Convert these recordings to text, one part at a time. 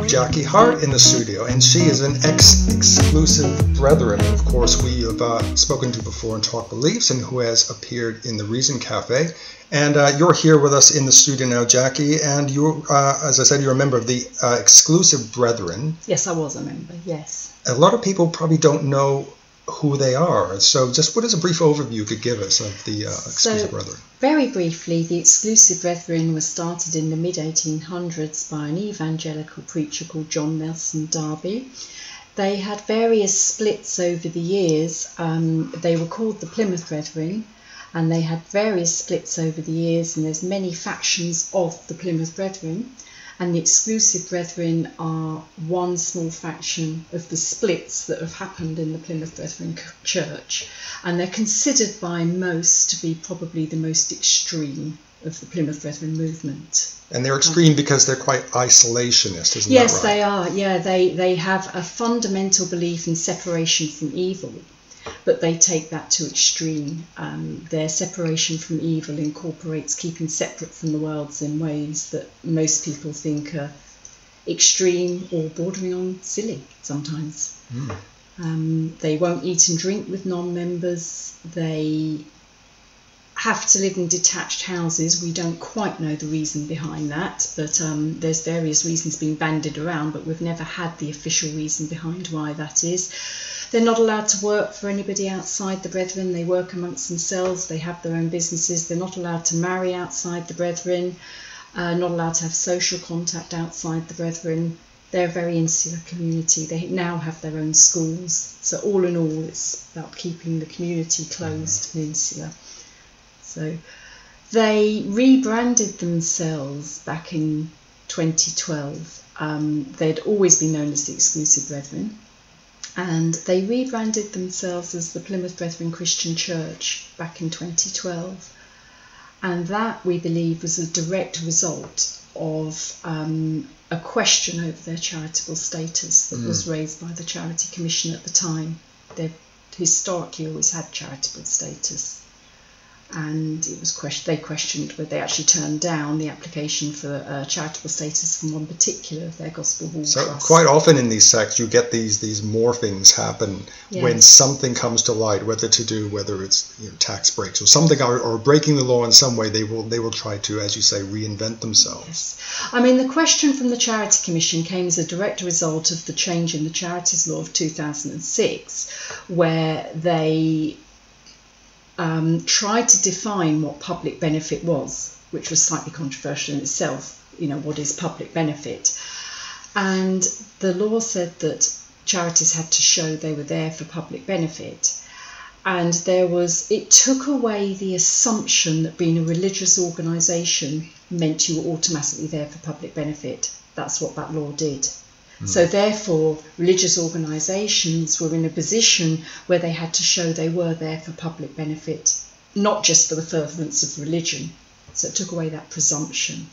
Jacky Hart in the studio, and she is an exclusive brethren, of course, we have spoken to before in Talk Beliefs, and who has appeared in the Reason Cafe. And you're here with us in the studio now, Jacky, and you, as I said, you're a member of the Exclusive Brethren. Yes, I was a member, yes. A lot of people probably don't know who they are, so just what is a brief overview you could give us of the Exclusive Brethren? Very briefly, the Exclusive Brethren was started in the mid-1800s by an evangelical preacher called John Nelson Darby. They had various splits over the years. They were called the Plymouth Brethren, and they had various splits over the years, and there's many factions of the Plymouth Brethren. And the Exclusive Brethren are one small faction of the splits that have happened in the Plymouth Brethren Church. And they're considered by most to be probably the most extreme of the Plymouth Brethren movement. And they're extreme because they're quite isolationist, isn't that right? Yes, they are. Yeah, they have a fundamental belief in separation from evil, but they take that to extreme. Their separation from evil incorporates keeping separate from the world in ways that most people think are extreme or bordering on silly sometimes. They won't eat and drink with non-members. They have to live in detached houses. We don't quite know the reason behind that, but there's various reasons being bandied around, but we've never had the official reason behind why that is. They're not allowed to work for anybody outside the Brethren. They work amongst themselves. They have their own businesses. They're not allowed to marry outside the Brethren, not allowed to have social contact outside the Brethren. They're a very insular community. They now have their own schools. So all in all, it's about keeping the community closed and insular. So they rebranded themselves back in 2012. They'd always been known as the Exclusive Brethren. And they rebranded themselves as the Plymouth Brethren Christian Church back in 2012. And that, we believe, was a direct result of a question over their charitable status that was raised by the Charity Commission at the time. They've historically always had charitable status. And it was they questioned whether they actually turned down the application for charitable status from one particular of their Gospel Hall So trusts. quite often in these sects you get these morphings happen when something comes to light, whether it's tax breaks or something, or breaking the law in some way. They will try to, as you say, reinvent themselves. Yes. I mean, the question from the Charity Commission came as a direct result of the change in the Charities Law of 2006, where they tried to define what public benefit was, which was slightly controversial in itself. What is public benefit? And the law said that charities had to show they were there for public benefit. And it took away the assumption that being a religious organisation meant you were automatically there for public benefit. That's what that law did. So therefore, religious organisations were in a position where they had to show they were there for public benefit, not just for the furtherance of religion. So it took away that presumption.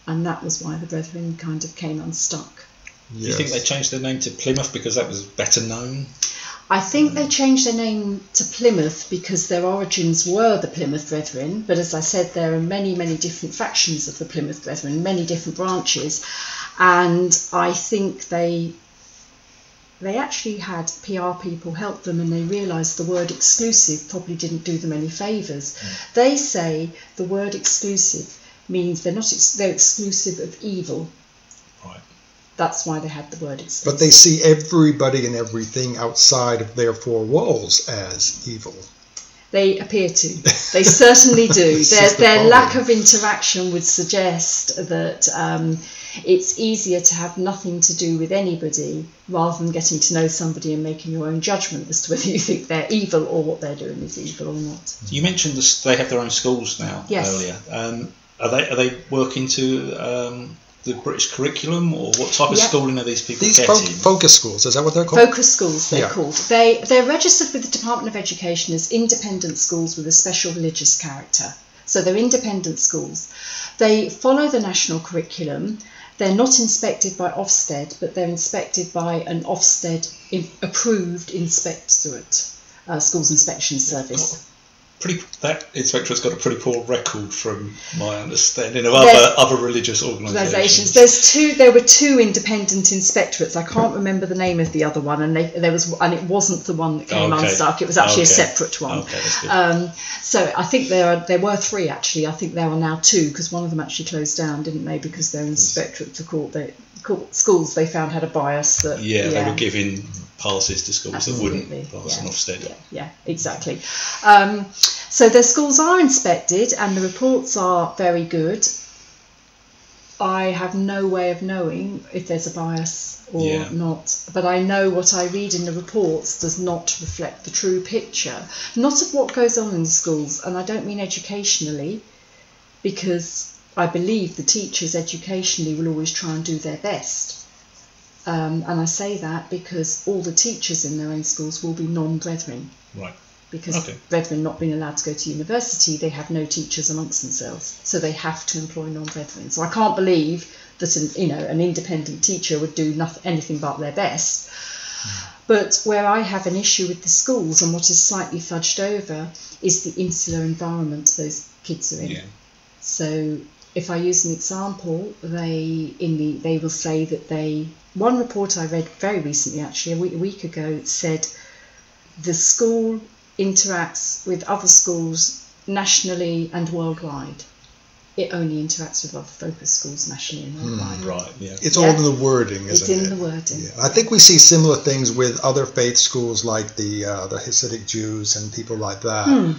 And that was why the Brethren kind of came unstuck. Yes. Do you think they changed their name to Plymouth because that was better known? I think they changed their name to Plymouth because their origins were the Plymouth Brethren. But as I said, there are many, many different factions of the Plymouth Brethren, many different branches. And I think they actually had PR people help them, and they realised the word exclusive probably didn't do them any favours. They say the word exclusive means they're exclusive of evil. Right. That's why they had the word exclusive. But they see everybody and everything outside of their four walls as evil. They appear to. They certainly do. Their lack of interaction would suggest that it's easier to have nothing to do with anybody rather than getting to know somebody and making your own judgment as to whether you think they're evil or what they're doing is evil or not. You mentioned they have their own schools now. Yes. Earlier. Are they working to the British curriculum, or what type of schooling are these people getting? These focus schools, is that what they're called? Focus schools, they're called. They're registered with the Department of Education as independent schools with a special religious character. So they're independent schools. They follow the national curriculum. They're not inspected by Ofsted, but they're inspected by an Ofsted approved inspectorate, schools inspection service. that inspectorate's got a pretty poor record from my understanding of other religious organisations. There were two independent inspectorates. I can't remember the name of the other one, and it wasn't the one that came unstuck. It was actually a separate one. Okay, that's good. So I think there were three actually. I think there are now two, because one of them actually closed down, didn't they? Because their inspectorate to court schools they found had a bias that they were giving passes to schools that wouldn't pass an Ofsted. Yeah, exactly. So their schools are inspected and the reports are very good. I have no way of knowing if there's a bias or not, but I know what I read in the reports does not reflect the true picture, not of what goes on in the schools, and I don't mean educationally, because I believe the teachers educationally will always try and do their best. And I say that because all the teachers in their own schools will be non-brethren. Right. Because brethren not being allowed to go to university, they have no teachers amongst themselves. So they have to employ non-brethren. So I can't believe that an independent teacher would do anything but their best. But where I have an issue with the schools, and what is slightly fudged over, is the insular environment those kids are in. Yeah. So if I use an example, they will say that one report I read very recently, actually a week ago, said the school interacts with other schools nationally and worldwide. It only interacts with other focus schools nationally and worldwide. Right, yeah. It's all in the wording, isn't it? It's in the wording. Yeah. I think we see similar things with other faith schools like the Hasidic Jews and people like that.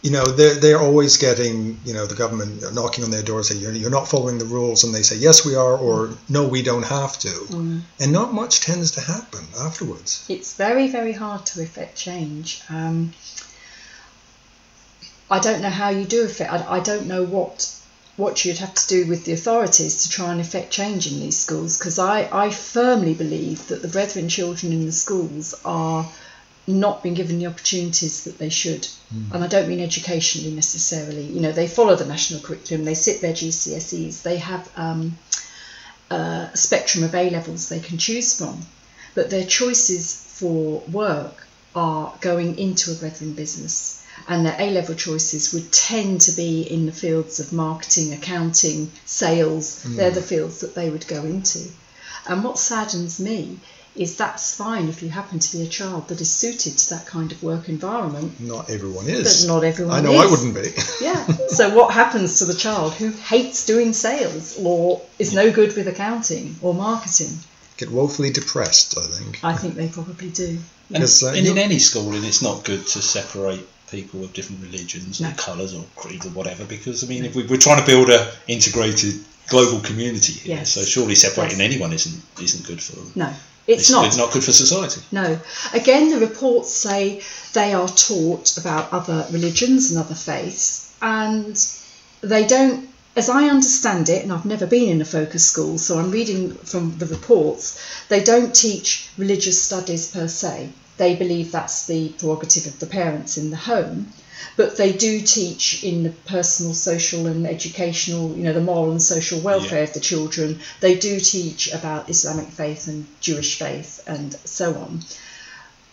You know, they're always getting, the government knocking on their door saying, you're not following the rules, and they say, yes, we are, or no, we don't have to. And not much tends to happen afterwards. It's very, very hard to effect change. I don't know how you do effect. I don't know what you'd have to do with the authorities to try and effect change in these schools, because I firmly believe that the Brethren children in the schools are not been given the opportunities that they should. And I don't mean educationally necessarily. They follow the national curriculum, they sit their GCSEs, they have a spectrum of A-levels they can choose from, but their choices for work are going into a Brethren business, and their A-level choices would tend to be in the fields of marketing, accounting, sales. They're the fields that they would go into. And what saddens me is that's fine if you happen to be a child that is suited to that kind of work environment. Not everyone is. But not everyone is. I know I wouldn't be. Yeah. So what happens to the child who hates doing sales or is no good with accounting or marketing? Get woefully depressed, I think. I think they probably do. And in any schooling, it's not good to separate people of different religions or colours or creeds or whatever, because, if we're trying to build a integrated global community here, so surely separating anyone isn't good for them. No. It's not good for society. No. Again, the reports say they are taught about other religions and other faiths, and they don't, as I understand it, and I've never been in a focus school, so I'm reading from the reports, they don't teach religious studies per se. They believe that's the prerogative of the parents in the home, but they do teach in the personal, social and educational, the moral and social welfare of the children. They do teach about Islamic faith and Jewish faith and so on.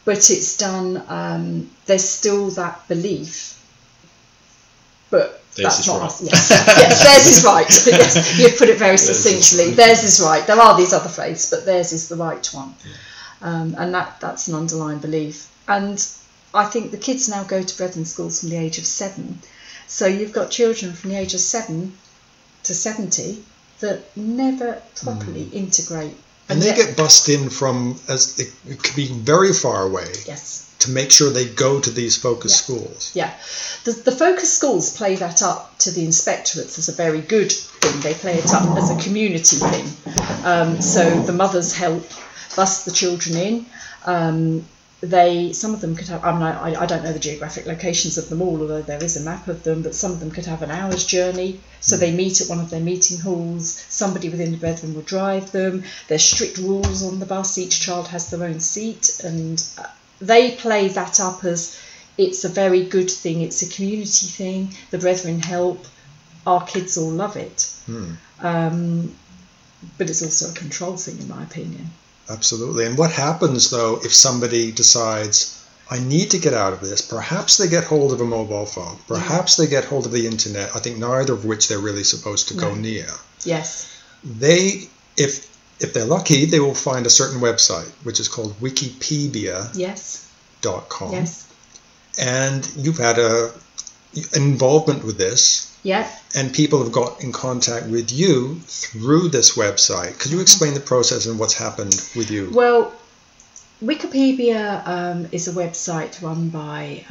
But it's done, there's still that belief. But that's not us. Yes, theirs is right. Yes, you've put it very succinctly. Theirs is right. There are these other faiths, but theirs is the right one. And that's an underlying belief. And I think the kids now go to Brethren schools from the age of 7. So you've got children from the age of 7 to 70 that never properly integrate. And they get bussed in from, it could be very far away. Yes. To make sure they go to these focus schools. Yeah. The focus schools play that up to the inspectorates as a very good thing. They play it up as a community thing. So the mothers help bus the children in. Some of them could have, I don't know the geographic locations of them all, although there is a map of them, but some of them could have an hour's journey. So they meet at one of their meeting halls. Somebody within the Brethren will drive them. There's strict rules on the bus. Each child has their own seat, and they play that up as it's a very good thing. It's a community thing. The Brethren help. Our kids all love it. But it's also a control thing, in my opinion. Absolutely. And what happens, though, if somebody decides, I need to get out of this. Perhaps they get hold of a mobile phone. Perhaps they get hold of the internet. I think neither of which they're really supposed to go near. Yes. If they're lucky, they will find a certain website, which is called Wikipedia.com. Yes. And you've had an involvement with this. Yeah. And people have got in contact with you through this website. Could you explain the process and what's happened with you? Well, Wikipedia is a website run by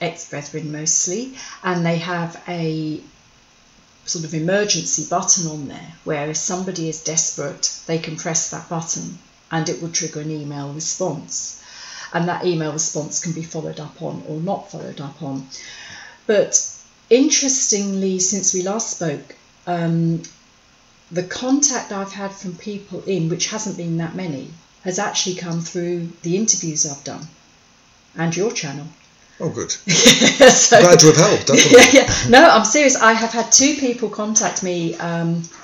ex-brethren mostly, and they have a sort of emergency button on there where if somebody is desperate, they can press that button and it will trigger an email response. And that email response can be followed up on or not followed up on. But interestingly, since we last spoke, the contact I've had from people which hasn't been that many, has actually come through the interviews I've done and your channel. Oh, good. So, glad to have helped, definitely. Yeah. No, I'm serious. I have had 2 people contact me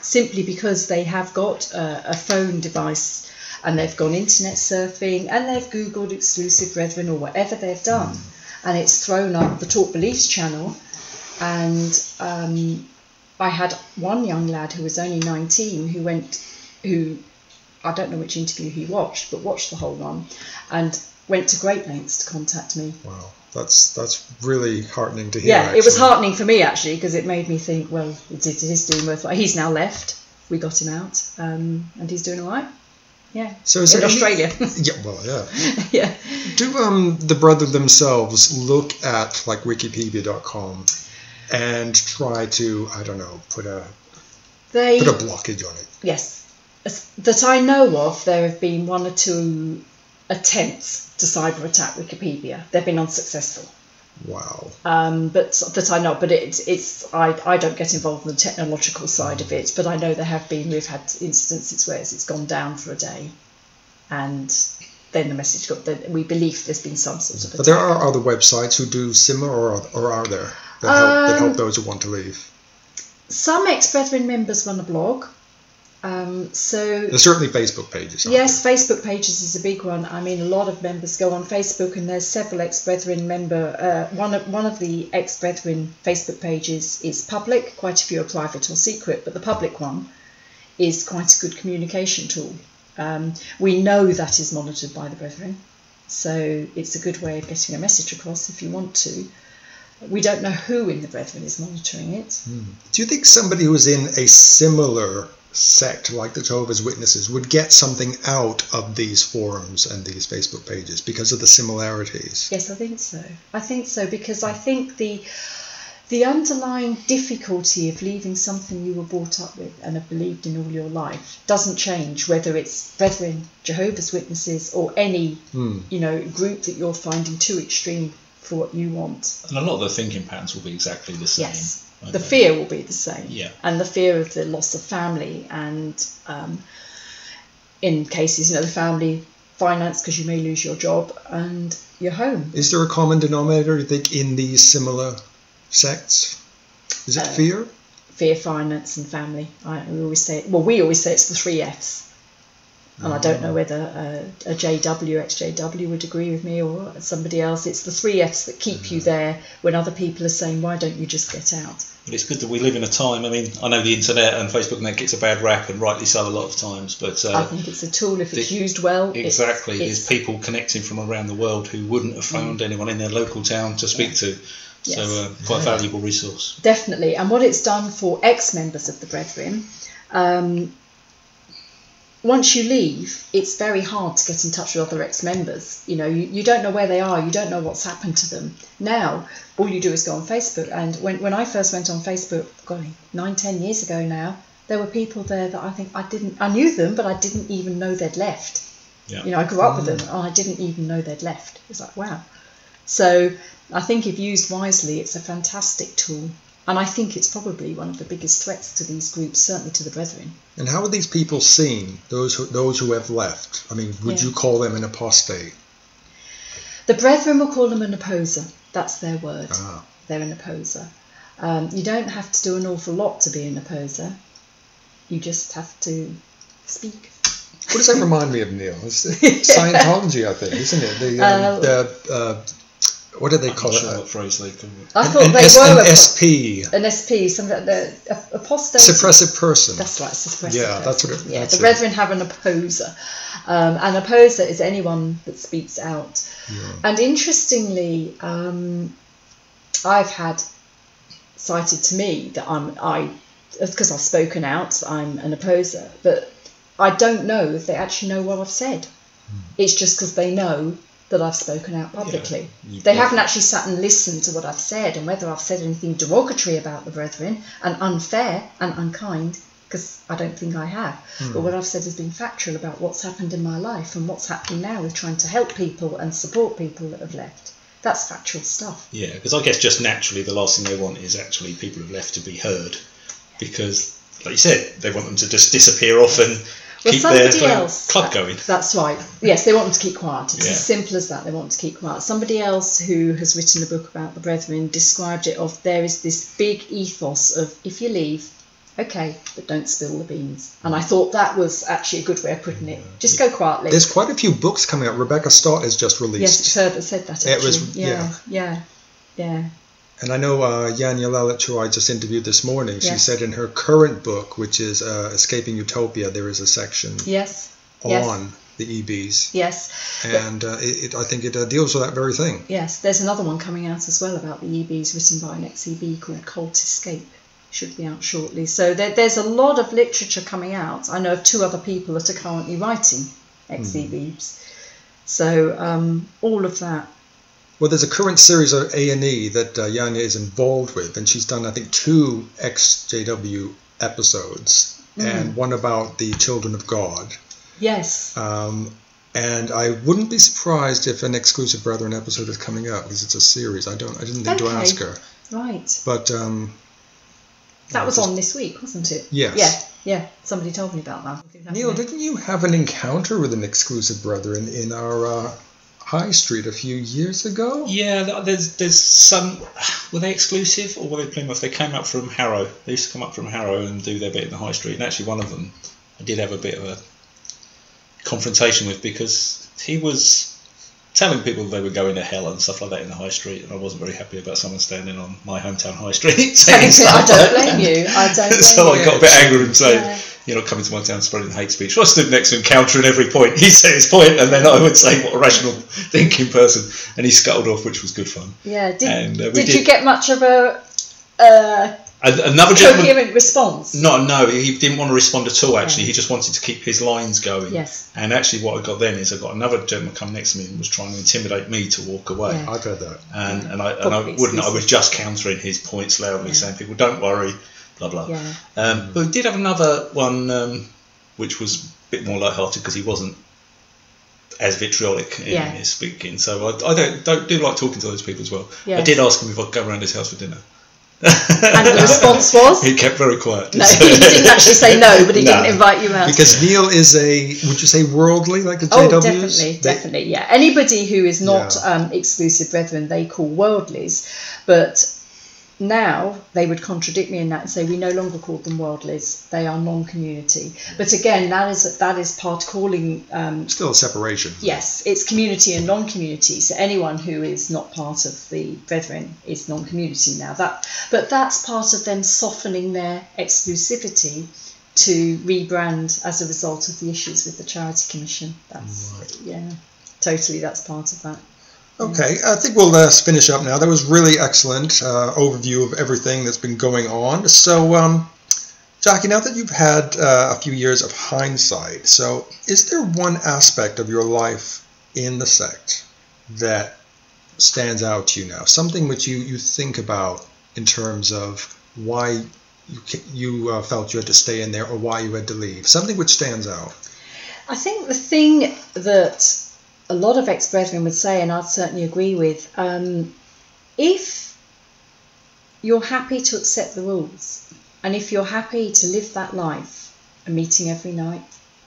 simply because they have got a phone device and they've gone internet surfing and they've Googled Exclusive Brethren or whatever they've done. And it's thrown up the Talk Beliefs channel. And I had one young lad who was only 19 who I don't know which interview he watched, but watched the whole one and went to great lengths to contact me. Wow, that's really heartening to hear. Yeah, actually. It was heartening for me actually because it made me think, well, it is doing worthwhile. He's now left. We got him out, and he's doing all right. Yeah. So is in Australia. Yeah. Do the brethren themselves look at like Wikipedia.com and try to, I don't know, put a blockage on it? Yes. That I know of, there have been 1 or 2 attempts to cyber attack Wikipedia. They've been unsuccessful. Wow. But that I know, but I don't get involved in the technological side of it. But I know there have been. We've had instances where it's gone down for a day, and then the message got. We believe there's been some sort of attack. But there are other websites who do similar, or are there that help those who want to leave? Some ex-brethren members run a blog. So there's certainly Facebook pages. Yes, Facebook pages is a big one. I mean, a lot of members go on Facebook, and there's several ex-brethren member. One of the ex-brethren Facebook pages is public. Quite a few are private or secret, but the public one is quite a good communication tool. We know that is monitored by the brethren, so it's a good way of getting a message across if you want to. We don't know who in the brethren is monitoring it. Do you think somebody who is in a similar sect like the Jehovah's Witnesses would get something out of these forums and these Facebook pages because of the similarities? Yes, I think so because I think the underlying difficulty of leaving something you were brought up with and have believed in all your life doesn't change, whether it's Brethren, Jehovah's Witnesses, or any group that you're finding too extreme for what you want. And a lot of the thinking patterns will be exactly the same. Yes. The fear will be the same. Yeah. And the fear of the loss of family, and in cases, the family finance, because you may lose your job and your home. Is there a common denominator, you think, in these similar sects? Is it fear? Fear, finance, and family. We always say it's the 3 Fs. And I don't know whether a ex-JW would agree with me or somebody else. It's the 3 Fs that keep you there when other people are saying, why don't you just get out? But it's good that we live in a time, I mean, I know the internet and Facebook and that gets a bad rap, and rightly so a lot of times, but I think it's a tool if it's used well. Exactly. There's people connecting from around the world who wouldn't have found anyone in their local town to speak to. Yes. So quite a valuable resource. Definitely. And what it's done for ex-members of the Brethren, once you leave, it's very hard to get in touch with other ex-members. You don't know where they are. You don't know what's happened to them. Now, all you do is go on Facebook. And when I first went on Facebook, 9-10 years ago now, there were people there that I knew them, but I didn't even know they'd left. Yeah. I grew up with them, and I didn't even know they'd left. It was like, wow. So I think if used wisely, it's a fantastic tool. And I think it's probably one of the biggest threats to these groups, certainly to the Brethren. And how are these people seen, those who have left? I mean, would you call them an apostate? The Brethren will call them an opposer. That's their word. Ah. They're an opposer. You don't have to do an awful lot to be an opposer. You just have to speak. What does that remind me of, Neil? It's Scientology, I think, isn't it? What do they call it? What phrase they call it? I thought they were an SP. An SP, something like apostate. Suppressive person. That's right, suppressive. Yeah, person. that's what it. Yeah, that's the Brethren have an opposer. An opposer is anyone that speaks out. Yeah. And interestingly, I've had cited to me that because I've spoken out, I'm an opposer, but I don't know if they actually know what I've said. It's just because they know that I've spoken out publicly. Yeah, they haven't actually sat and listened to what I've said and whether I've said anything derogatory about the Brethren and unfair and unkind, because I don't think I have. But what I've said has been factual about what's happened in my life and what's happening now with trying to help people and support people that have left. That's factual stuff. Yeah, because I guess just naturally the last thing they want is actually people who've left to be heard, because, like you said, they want them to just disappear off and keep their club going. That's right. Yes, they want them to keep quiet. It's as simple as that. They want to keep quiet. Somebody else who has written a book about the Brethren described it of there is this big ethos of if you leave, okay, but don't spill the beans. And I thought that was actually a good way of putting it. Just go quietly. There's quite a few books coming out. Rebecca Stott has just released. Yes, Herbert said that actually. Yeah. And I know Jan Yalelit, who I just interviewed this morning, she said in her current book, which is Escaping Utopia, there is a section on the EBs. Yes. And I think it deals with that very thing. Yes, there's another one coming out as well about the EBs written by an ex-EB called Cult Escape. Should be out shortly. So there's a lot of literature coming out. I know of 2 other people that are currently writing ex-EBs. So all of that. Well, there's a current series of A&E that Janja is involved with, and she's done, I think, 2 ex-JW episodes, and one about the Children of God. Yes. And I wouldn't be surprised if an Exclusive Brethren episode is coming up, because it's a series. I didn't think to ask her. Right. But that was on this week, wasn't it? Yes. Yeah. Somebody told me about that. Neil, didn't you have an encounter with an Exclusive Brethren in our High Street a few years ago? Yeah, there's some. Were they exclusive or were they Plymouth? They came up from Harrow. They used to come up from Harrow and do their bit in the High Street. And actually, one of them I did have a bit of a confrontation with, because he was telling people they were going to hell and stuff like that in the High Street, and I wasn't very happy about someone standing on my hometown High Street saying stuff. I don't blame you. So I got a bit angry with him saying, "You're not coming to my town spreading hate speech." So I stood next to him countering every point. He said his point, and then I would say, "What a rational thinking person," and he scuttled off, which was good fun. Yeah. Did you get much of a another coherent response? No, he didn't want to respond at all. Actually, he just wanted to keep his lines going. Yes. And actually, what I got then is I got another gentleman come next to me and was trying to intimidate me to walk away. Yeah. I've heard that. And I wouldn't. I was just countering his points loudly, saying, "People, don't worry." Blah blah. Yeah. But we did have another one, which was a bit more light-hearted because he wasn't as vitriolic in his speaking. So I don't do like talking to those people as well. Yeah. I did ask him if I'd go around his house for dinner. And the response was? He kept very quiet. No, he didn't actually say no, but he didn't invite you out. Because Neil is would you say worldly, like the JWs? Oh, definitely, yeah. Anybody who is not Exclusive Brethren, they call worldlies, but now they would contradict me in that and say we no longer call them worldlies; they are non-community. But again, that is part calling. Still a separation. Yes, it's community and non-community. So anyone who is not part of the Brethren is non-community now. But that's part of them softening their exclusivity to rebrand as a result of the issues with the Charity Commission. That's totally. That's part of that. Okay, I think we'll finish up now. That was really excellent overview of everything that's been going on. So, Jacky, now that you've had a few years of hindsight, so is there one aspect of your life in the sect that stands out to you now? Something which you think about in terms of why you felt you had to stay in there or why you had to leave? Something which stands out. I think the thing that a lot of ex-brethren would say, and I'd certainly agree with, if you're happy to accept the rules, and if you're happy to live that life, a meeting every night,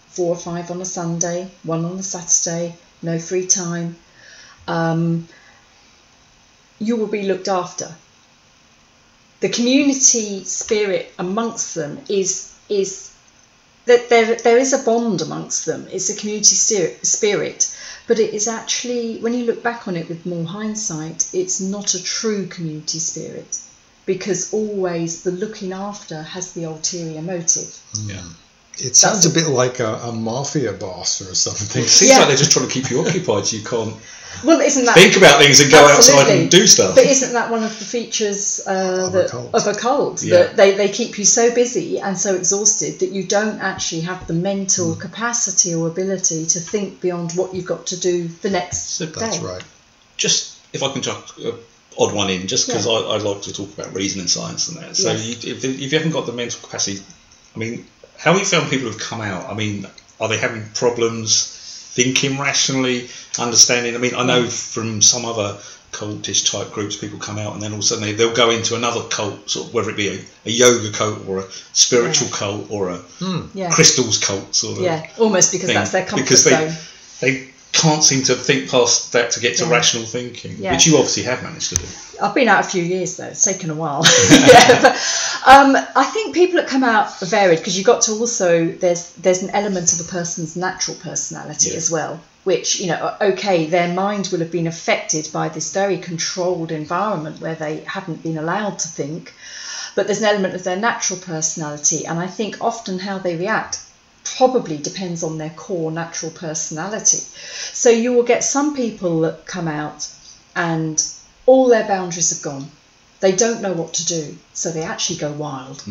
4 or 5 on a Sunday, 1 on a Saturday, no free time, you will be looked after. The community spirit amongst them is that there is a bond amongst them. It's a community spirit, but it is actually, when you look back on it with more hindsight, it's not a true community spirit, because always the looking after has the ulterior motive. Yeah. It sounds a bit like a mafia boss or something. It seems like they're just trying to keep you occupied so you can't isn't that, think about things and go outside and do stuff. But isn't that one of the features of a cult? Yeah. That they keep you so busy and so exhausted that you don't actually have the mental capacity or ability to think beyond what you've got to do the next day. That's right. Just, if I can chuck odd one in, just because I like to talk about reason and science and that. So if you haven't got the mental capacity, I mean, how have you found people who've come out? I mean, are they having problems thinking rationally, understanding? I mean, I know from some other cultish type groups, people come out and then all of a sudden they'll go into another cult, sort of, whether it be a yoga cult or a spiritual cult or a crystals cult sort of almost because thing. That's their comfort zone. They can't seem to think past that to get to rational thinking, which you obviously have managed to do. I've been out a few years though, it's taken a while. But I think people that come out are varied, because you've got to also, there's an element of a person's natural personality as well, which, their mind will have been affected by this very controlled environment where they haven't been allowed to think, but there's an element of their natural personality, and I think often how they react probably depends on their core natural personality. So you will get some people that come out and all their boundaries have gone. They don't know what to do, so they actually go wild.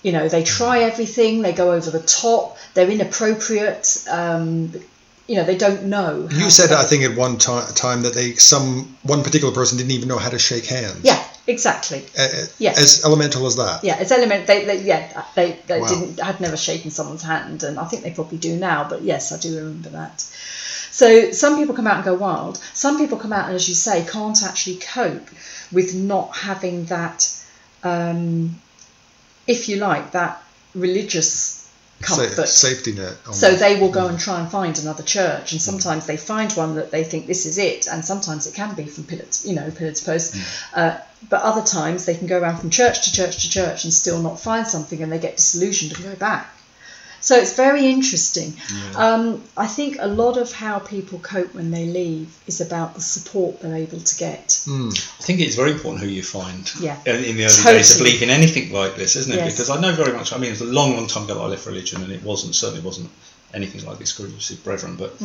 They try everything, they go over the top, they're inappropriate, they don't know. You said, I think, at one time that one particular person didn't even know how to shake hands. Yeah, exactly. As elemental as that. Yeah, it's elemental. They had never shaken someone's hand, and I think they probably do now. But yes, I do remember that. So some people come out and go wild. Some people come out and, as you say, can't actually cope with not having that, if you like, that religious comfort, safety net. So they will go and try and find another church, and sometimes they find one that they think this is it, and sometimes it can be from pillar to post. But other times they can go around from church to church to church and still not find something, and they get disillusioned and go back. So it's very interesting. I think a lot of how people cope when they leave is about the support they're able to get. I think it's very important who you find in the early Totally. days of believing anything like this, isn't it? Yes. Because I know very much, I mean, it was a long, long time ago that I left religion, and it certainly wasn't anything like exclusive brethren, but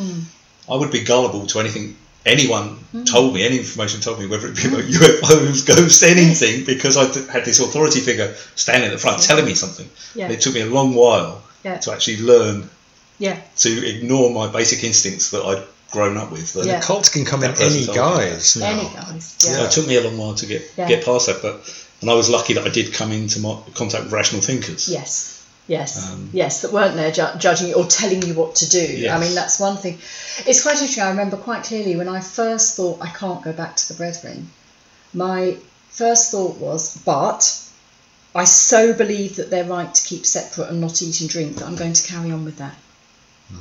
I would be gullible to anything anyone told me, any information told me, whether it be about UFOs, ghosts, anything, because I had this authority figure standing at the front telling me something. And it took me a long while to actually learn to ignore my basic instincts that I'd grown up with. The cults can come in any guise. Any guise. It took me a long while to get past that, and I was lucky that I did come into contact with rational thinkers. Yes, that weren't there judging you or telling you what to do. Yes. I mean, that's one thing. It's quite interesting. I remember quite clearly when I first thought, I can't go back to the Brethren. My first thought was, but I so believe that they're right to keep separate and not eat and drink that I'm going to carry on with that.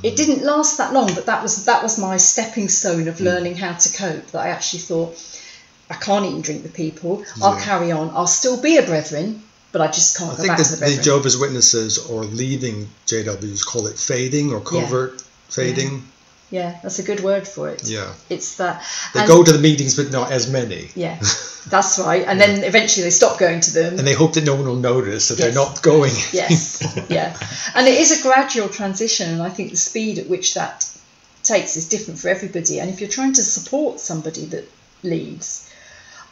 It didn't last that long, but that was my stepping stone of learning how to cope, that I actually thought, I can't eat and drink with people. I'll carry on. I'll still be a Brethren, but I just can't go back to the Brethren. I think the Jehovah's Witnesses or leaving JWs call it fading or covert fading. Yeah, that's a good word for it. Yeah. It's that. They go to the meetings, but not as many. Yeah, that's right. And then eventually they stop going to them. And they hope that no one will notice that they're not going. Yes, And it is a gradual transition, and I think the speed at which that takes is different for everybody. And if you're trying to support somebody that leaves,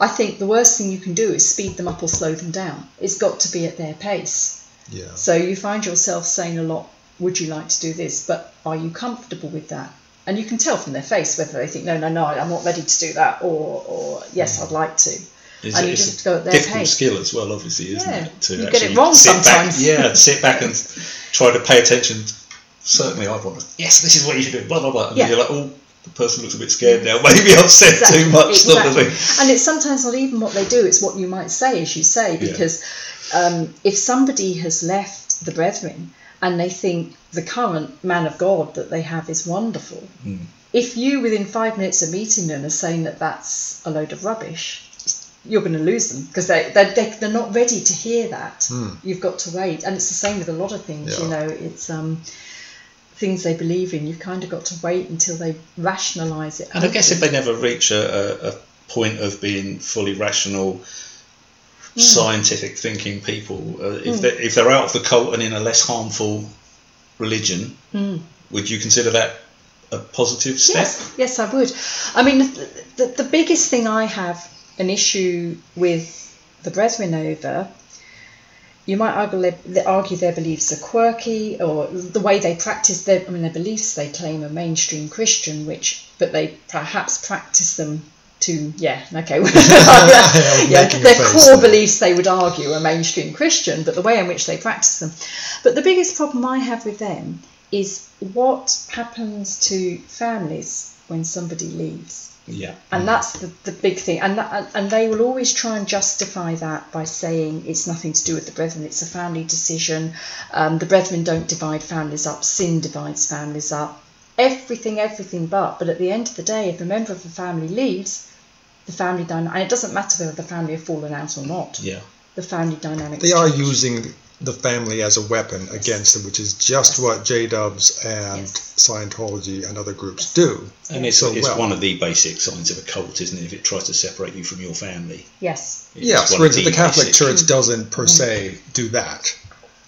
I think the worst thing you can do is speed them up or slow them down. It's got to be at their pace. Yeah. So you find yourself saying a lot, would you like to do this? But are you comfortable with that? And you can tell from their face whether they think, no, I'm not ready to do that, or yes, I'd like to. And you just go at their difficult pace. Skill as well, obviously, isn't it? To you get it wrong sometimes. Sit back and try to pay attention. Certainly, I want to, yes, this is what you should do, blah, blah, blah. And then you're like, oh, the person looks a bit scared now, maybe I've said too much. Sort of thing. And it's sometimes not even what they do, it's what you might say, as you say, because if somebody has left the Brethren and they think the current man of God that they have is wonderful, if you within 5 minutes of meeting them are saying that that's a load of rubbish, you're going to lose them, because they're not ready to hear that. You've got to wait. And it's the same with a lot of things, you know, it's things they believe in, you've kind of got to wait until they rationalise it. And I guess if they never reach a point of being fully rational, scientific thinking people, if they're out of the cult and in a less harmful religion, would you consider that a positive step? Yes, I would. I mean, the biggest thing I have an issue with the Brethren over, you might argue their beliefs are quirky, or the way they practice their beliefs. They claim a mainstream Christian, but they perhaps practice them to, their core beliefs they would argue are mainstream Christian, but the way in which they practice them. But the biggest problem I have with them is what happens to families when somebody leaves. Yeah. And that's the big thing. And they will always try and justify that by saying it's nothing to do with the Brethren, it's a family decision. The Brethren don't divide families up, sin divides families up. Everything but at the end of the day, if a member of the family leaves, the family dynamic, and it doesn't matter whether the family have fallen out or not. Yeah. The family dynamic. They are using the family as a weapon against them, which is just what J-Dubs and Scientology and other groups do. And it's one of the basic signs of a cult, isn't it? If it tries to separate you from your family. Yes. Yes, for instance, the Catholic Church doesn't per se do that.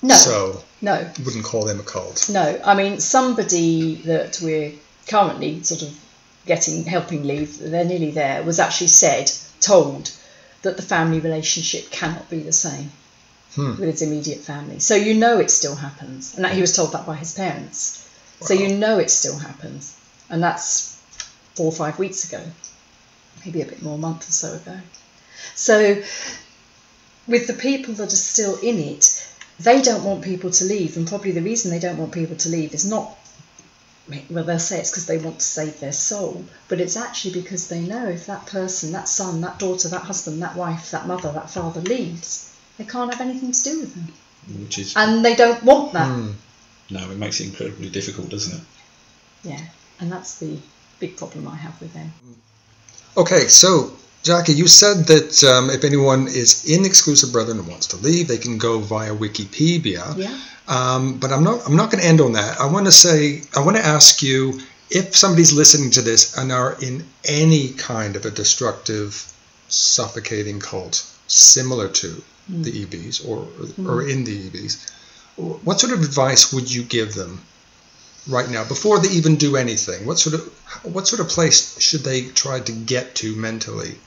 No. So no, you wouldn't call them a cult. No, I mean, somebody that we're currently sort of helping leave, they're nearly there, was actually told that the family relationship cannot be the same with its immediate family. So you know it still happens. And that he was told that by his parents. Wow. So you know it still happens. And that's 4 or 5 weeks ago. Maybe a bit more, a month or so ago. So with the people that are still in it, they don't want people to leave. And probably the reason they don't want people to leave is not, well, they'll say it's because they want to save their soul, but it's actually because they know if that person, that son, that daughter, that husband, that wife, that mother, that father leaves, they can't have anything to do with them. And they don't want that. No, it makes it incredibly difficult, doesn't it? Yeah, and that's the big problem I have with them. Okay, so Jacky, you said that if anyone is in Exclusive Brethren and wants to leave, they can go via Wikipedia. Yeah. But I'm not going to end on that. I want to ask you, if somebody's listening to this and are in any kind of a destructive, suffocating cult similar to the EBs or in the EBs, what sort of advice would you give them right now before they even do anything? What sort of place should they try to get to mentally,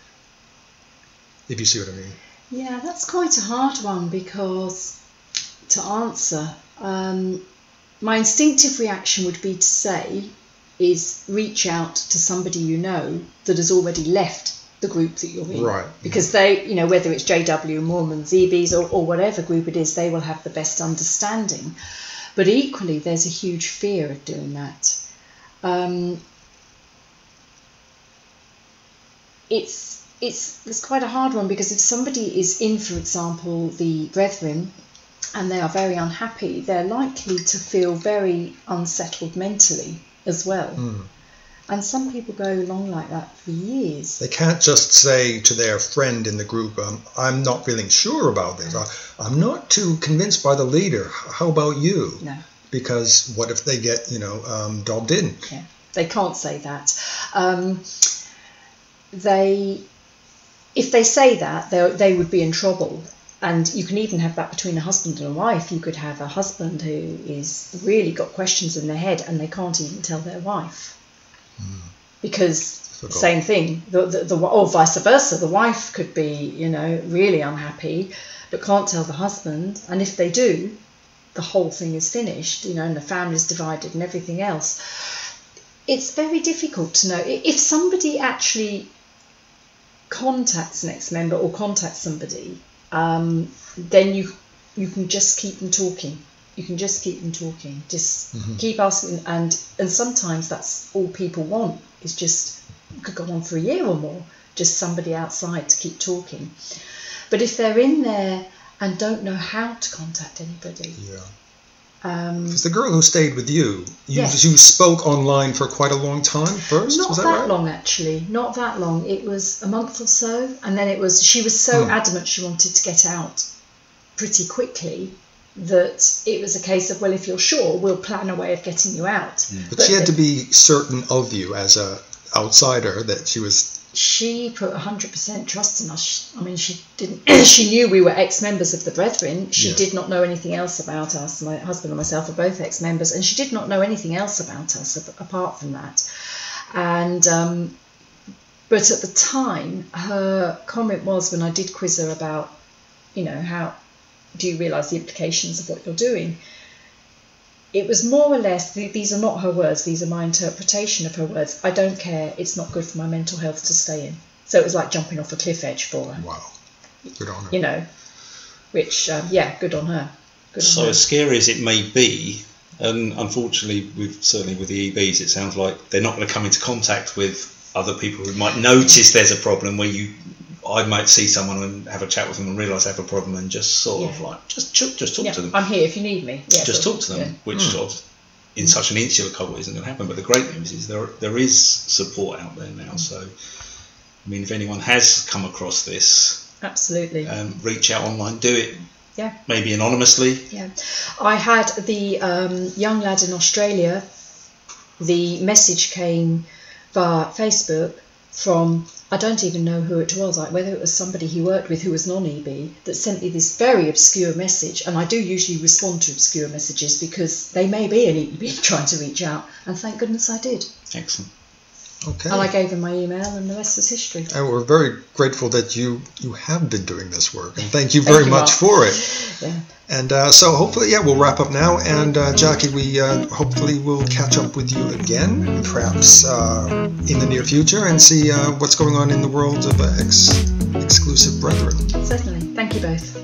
if you see what I mean? Yeah, that's quite a hard one, because to answer, my instinctive reaction would be to say is reach out to somebody you know that has already left the group that you're in. Right. Because they, whether it's JW, Mormons, EBs, or whatever group it is, they will have the best understanding. But equally, there's a huge fear of doing that. It's quite a hard one, because if somebody is in, for example, the Brethren, and they are very unhappy, they're likely to feel very unsettled mentally as well. And some people go along like that for years. They can't just say to their friend in the group, I'm not feeling sure about this. I'm not too convinced by the leader. How about you? No. Because what if they get, dobbed in? Yeah, they can't say that. If they say that, they would be in trouble. And you can even have that between a husband and a wife. You could have a husband who is really got questions in their head and they can't even tell their wife. Because same thing, or vice versa. The wife could be, really unhappy, but can't tell the husband. And if they do, the whole thing is finished, and the family's divided and everything else. It's very difficult to know. If somebody actually contacts an ex-member or contacts somebody, then you can just keep them talking. You can just keep them talking. Just keep asking, and sometimes that's all people want. Is just, it could go on for a year or more, just somebody outside to keep talking. But if they're in there and don't know how to contact anybody, Because the girl who stayed with you, yes. you spoke online for quite a long time first? Not was that right? long, actually. Not that long. It was a month or so. And then she was so adamant she wanted to get out pretty quickly that it was a case of, well, if you're sure, we'll plan a way of getting you out. But she had to be certain of you as a outsider that she was... She put 100% trust in us. I mean, she didn't. She knew we were ex-members of the Brethren. She did not know anything else about us. My husband and myself are both ex-members, and she did not know anything else about us apart from that. And but at the time, her comment was, when I did quiz her about, how do you realise the implications of what you're doing? It was more or less, these are not her words, these are my interpretation of her words. I don't care, it's not good for my mental health to stay in. So it was like jumping off a cliff edge for her. Wow, good on her. Which, good on her. So as scary as it may be, and unfortunately, certainly with the EBs, it sounds like they're not going to come into contact with other people who might notice there's a problem where I might see someone and have a chat with them and realise I have a problem and just sort of like just talk to them. I'm here if you need me. Yeah, just talk to them, which sort of in such an insular cult isn't going to happen. But the great news is there is support out there now. So, I mean, if anyone has come across this, absolutely, reach out online, do it. Yeah. Maybe anonymously. Yeah. I had the young lad in Australia. The message came via Facebook from, I don't even know who it was, like whether it was somebody he worked with who was non-EB, that sent me this very obscure message. And I do usually respond to obscure messages because they may be an EB trying to reach out. And thank goodness I did. Excellent. Okay. And I gave him my email, and the rest is history. And we're very grateful that you have been doing this work, and thank you very much for it. Yeah. And so hopefully, we'll wrap up now. And Jacky, we hopefully will catch up with you again, perhaps in the near future, and see what's going on in the world of exclusive brethren. Certainly. Thank you both.